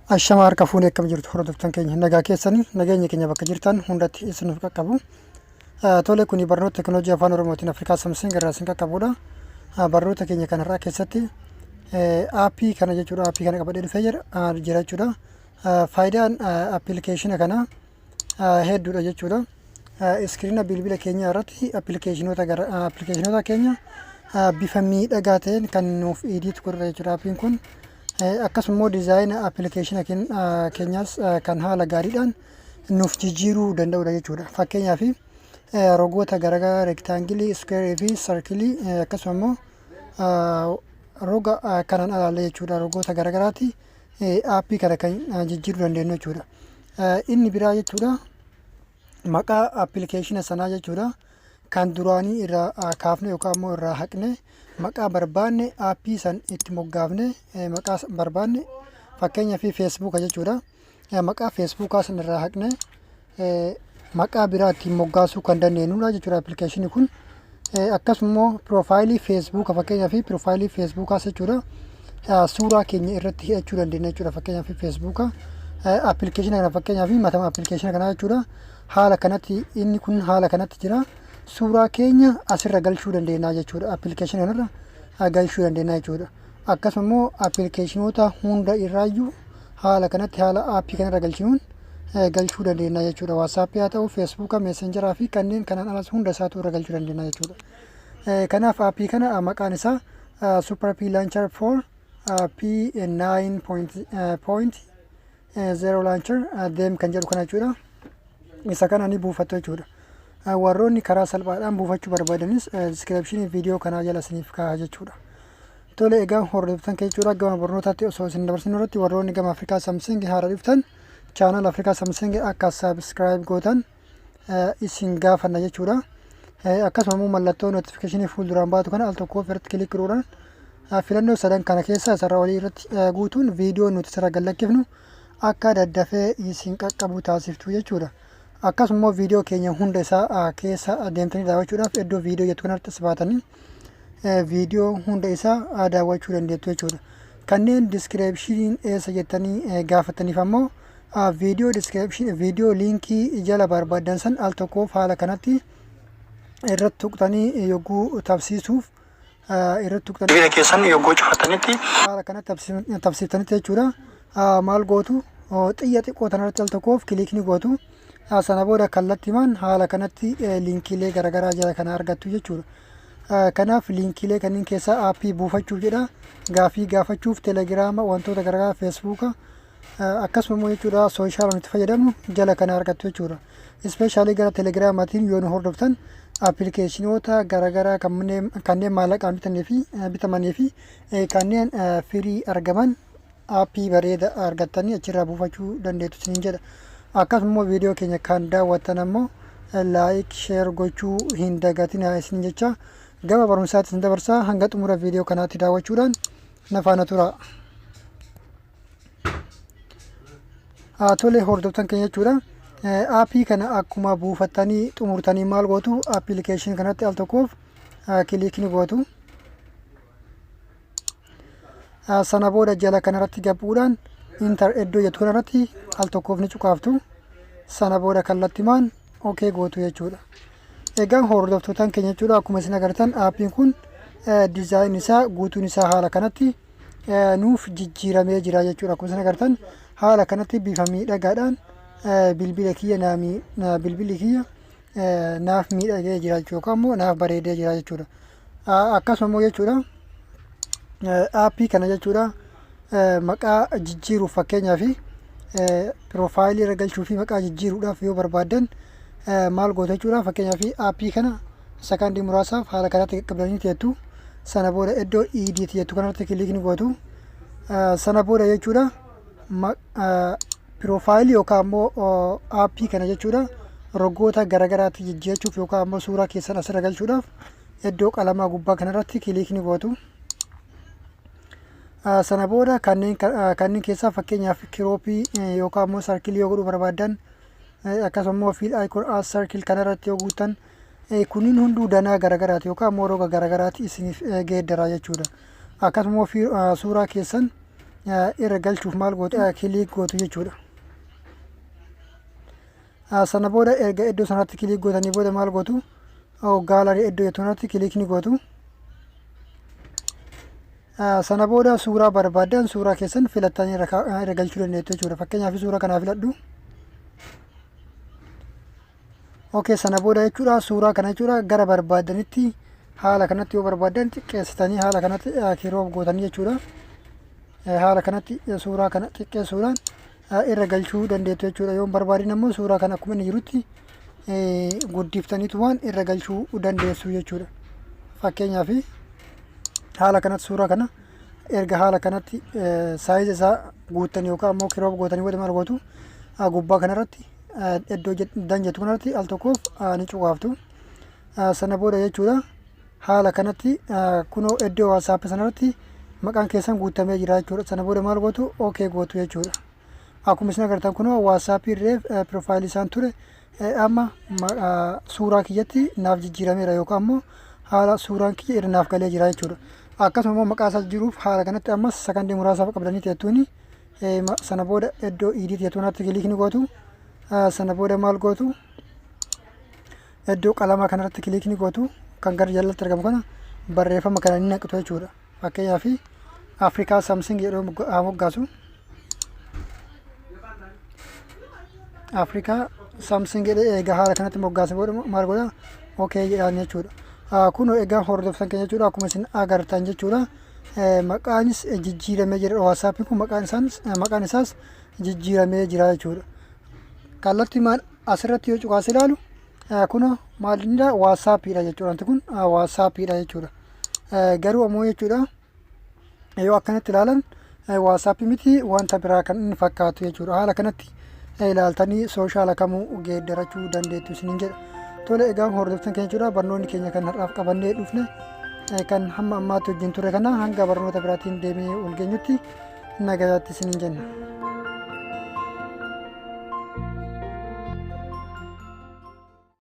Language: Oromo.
Ashama harka fuunee akkam jirtu hordoftan keenya nagaa keessanii nageenya keenya bakka jirtan hundatti isiniif qaqqabu. Tole kuni barnoota teekinooloojii afaan oromootiin Afrikaa Samsung irraa isin qaqqabudha. Barnoota keenya kanarraa keessatti aappii kana jechuudha. Aappii kana qabadhee dhufee jira jechuudha. Faayidaan appilikeeshina kana hedduudha jechuudha. Iskiriina bilbila keenya irratti appilikeeshinoota keenya bifa miidhagaa ta'een kan nuuf idiit godhudha jechuudha. Aappiin kun akkasumas diizaayina appilikeeshina keenyaas kan haala gaariidhaan nuuf jijjiiruu danda'udha jechuudha. Fakkeenyaaf rogoota garaagaraa reektaangilii, iskuweerii fi sarkilii akkasumas roga kanaan alaalee jechuudha. Rogoota garaagaraatti aappii kana kan jijjiiruu dandeenyu jechuudha. Inni biraa jechuudha maqaa appilikeeshina sanaa jechuudha kan duraanii irraa kaafne yookaan immoo irraa haqne maqaa barbaanne aappii san itti moggaafne maqaa barbaanne fakkeenyaaf feesbuuka jechuudha. Maqaa feesbuukaa san irraa haqne maqaa biraa ittiin moggaasuu kan dandeenyudha jechuudha appilikeeshinii kun. Akkasumas piroofaayilii feesbuuka fakkeenyaaf piroofaayilii feesbuukaas jechuudha suuraa keenya irratti hidhachuu dandeenya jechuudha. Fakkeenyaaf feesbuuka appilikeeshina kana fakkeenyaaf matama appilikeeshina kanaa jechuudha. Haala kanatti inni kun haala kanatti jira. Suuraa keenya asirra galchuu dandeenya jechuudha. Appilikeeshina kanarra galchuu dandeenya jechuudha. Akkasumas appilikeeshinoota hunda irraayyuu haala kanatti haala aappii kanarra galchuu dandeenya jechuudha. Waatsaappii haa ta'u, feesbuuka, meessenjaraa fi kanneen kanaan alas hunda isaatu irra galchuu dandeenya jechuudha. Kanaaf aappii kana maqaan isaa Super P Launcher 4 P9.0 Launcher deem kan jedhu kana jechuudha. Isa kana ni buufattu jechuudha. Warroonni karaa salphaadhaan buufachuu barbaadanis diskiripshinii viidiyoo kanaa jala isiniif kaa'a jechuudha. Tole egaa hordoftan jechuudha gama barnootaatti osoo isin dabarsinu irratti warroonni gama Afrikaa Samsung haara dhuftan chaanal Afrikaa Samsung akka saabskiraayib gootan isin gaafanna jechuudha. Akkasumas mallattoo nootifikeeshinii fuulduraan baatu kana al tokko irratti kilik godhuudhaan filannoo sadan kana keessa isarra walii irratti guutuun viidiyoo nuti isarra gallakkifnu akka daddafee isin qaqqabu taasiftu jechuudha. Akkasumas viidiyoo keenya hunda isaa keessa deemtanii daawwachuudhaaf iddoo viidiyoo jettu kanatti baatanii viidiyoo hunda isaa daawwachuu dandeettu jechuudha. Kanneen diskiripshiniin eessa jettanii gaafataniif ammoo viidiyoo liinkii jala barbaadan san al tokkoof haala kanatti irratti tuqxanii yogguu tabsiisuuf irratti tuqxanii keessan yogguu cufatanitti haala kanatti tabsiiftanitti jechuudha. Maal gootu xiyya xiqqoo tanarratti al tokkoof kilikni gootu. Sana booda kallattiimaan haala kanatti liinkiilee garaagaraa jala kana argattu jechuudha. Kanaaf liinkiilee kanneen keessaa aappii buufachuuf jedha. Gaafii gaafachuuf teelegiraama wantoota garaagaraa feesbuuka akkasumas jechuudha sooshaal nuti fayyadamnu jala kana argattu jechuudha. Ispeeshaalii gara teelegiraamaatiin yoo nu hordoftan appilikeeshinoota garaagaraa kanneen maallaqaan bitamanii fi kanneen firii argaman aappii bareeda argattanii achirraa buufachuu dandeettu isiniin jedha. Akkasumas viidiyoo keenya kan daawwattan ammoo laayik sheer gochuu hin dagatinaa isin jecha gama barumsaatti isin dabarsaa hanga xumura viidiyoo kanaatti daawwachuudhaan na faana tura. Tole hordoftan keenya jechuudha. Aappii kana akkuma buufattanii xumurtanii maal gootu appilikeeshinii kanatti al tokkoof kilikni gootu. Sana booda jala kanarratti gabuudhaan intar iddoo jettu kanarratti al tokkoof ni cuqaaftu. Sana booda kallattiimaan okee gootu jechuudha. Egaa hordoftootaan keenya jechuudha akkuma isin agartan aappiin kun diizaayin isaa guutuun isaa haala kanatti nuuf jijjiiramee jira jechuudha. Akkuma isin agartan haala kanatti bifa miidhagaadhaan bilbila kiyya naaf miidhagee jira jechuudha ammoo naaf bareedee jira jechuudha. Akkasumas jechuudha aappii kana jechuudha maqaa jijjiiruuf fakkeenyaaf piroofaayilii irra galchuu fi maqaa jijjiiruudhaaf yoo barbaadan maal gootu jechuudha. Fakkeenyaaf aappii kana sakandii muraasaaf haala kanatti qaqqabdanii teettu. Sana booda iddoo idiit jettu kanarratti kilikni gootu. Sana booda jechuudha piroofaayilii yookaan ammoo aappii kana jechuudha rogoota garaagaraatti jijjiirachuuf yookaan ammoo suuraa keessan asirra galchuudhaaf iddoo qalamaa gubbaa kanarratti kilikni gootu. Sana booda kanneen keessaa fakkeenyaaf kirooppii yookaan immoo sarkilii yoo godhuu barbaadan akkasuma fill icon as circle kanarratti yoo guutan kunniin hunduu danaa garagaraati yookaan ammoo roga garagaraati isiniif geeddaraa jechuudha. Akkasuma suuraa keessan irra galchuuf maal gootu kiliik gootu jechuudha. Sana booda erga iddoo sanatti kiliik gootanii booda maal gootu gaalarii iddoo jettuunatti kiliik ni gootu. Sana booda suuraa barbaadan suuraa keessan filattanii irra galchuu dandeettu jechuudha. Fakkeenyaaf suuraa kanaa filadhu. Sana booda jechuudha suuraa kana jechuudha gara barbaadanitti haala kanatti yoo barbaadan xiqqeessitanii haala kanatti kiroof gootanii jechuudha. Haala kanatti suuraa kana xiqqeessuudhaan irra galchuu dandeettu jechuudha. Yoo barbaadin ammoo suuraa kana akkuma inni jirutti guddiftaniitu waan irra galchuu dandeessu jechuudha. Fakkeenyaaf haala kanatti suuraa kana erga haala kanatti saayiza isaa guuttanii yookaan ammoo kiroof gootanii booda maal gootu gubbaa kanarratti iddoo danjetu kanarratti al tokkoof ni cuqaaftu. Sana booda jechuudha haala kanatti kunoo iddoo waasaappi sanarratti maqaan keessan guutamee jira jechuudha. Sana booda maal gootu okay gootu jechuudha. Akkuma isin agartan kunoo waasaappi irree piroofaayilii isaan ture amma suuraa kiyyatti naaf jijjiirameera yookaan ammoo haala suuraan kiyya irra naaf galee jira jechuudha. Akkasuma immoo maqaa isaas jiruuf haala kanatti ammas sakandii muraasaaf qabdanii teettuuni sana booda iddoo iidii teettuunatti kiliik ni gootu. Sana booda maal gootu iddoo qalamaa kanarratti kiliik ni gootu. Kan gara jalatti argamu kana barreeffama kana ni naqxu jechuudha. Fakkeenyaaf Afrikaa Samsung jedhu moggaasu. Afrikaa Samsung jedhee egaa haala kanatti moggaase booda maal godha okay jedhaan jechuudha. Kun egaa hordoftan keenya jechuudha. Akkuma isin agartan jechuudha. Maqaanis jijjiiramee jira. WhatsApp kun maqaan isaas jijjiiramee jira jechuudha. Kallattii maal asirratti yoo cuqaas ilaalu kun maalinidha WhatsAppidha jechuudha. Wanti kun WhatsAppidha jechuudha. Garuu ammoo jechuudha yoo akkanatti ilaalan WhatsApp miti wanta biraa kan inni fakkaatu jechuudha. Haala kanatti ilaaltanii sooshaala kamuu geeddarachuu dandeettu isiniin jedha. Tole egaa hordoftan keenya jechuudha. Barnoonni keenya kan har'aaf qabannee dhufne kan hamma ammaatti wajjin ture kana hanga barnoota biraatiin deemee ol geenyutti nagayaatti isiniin jenna.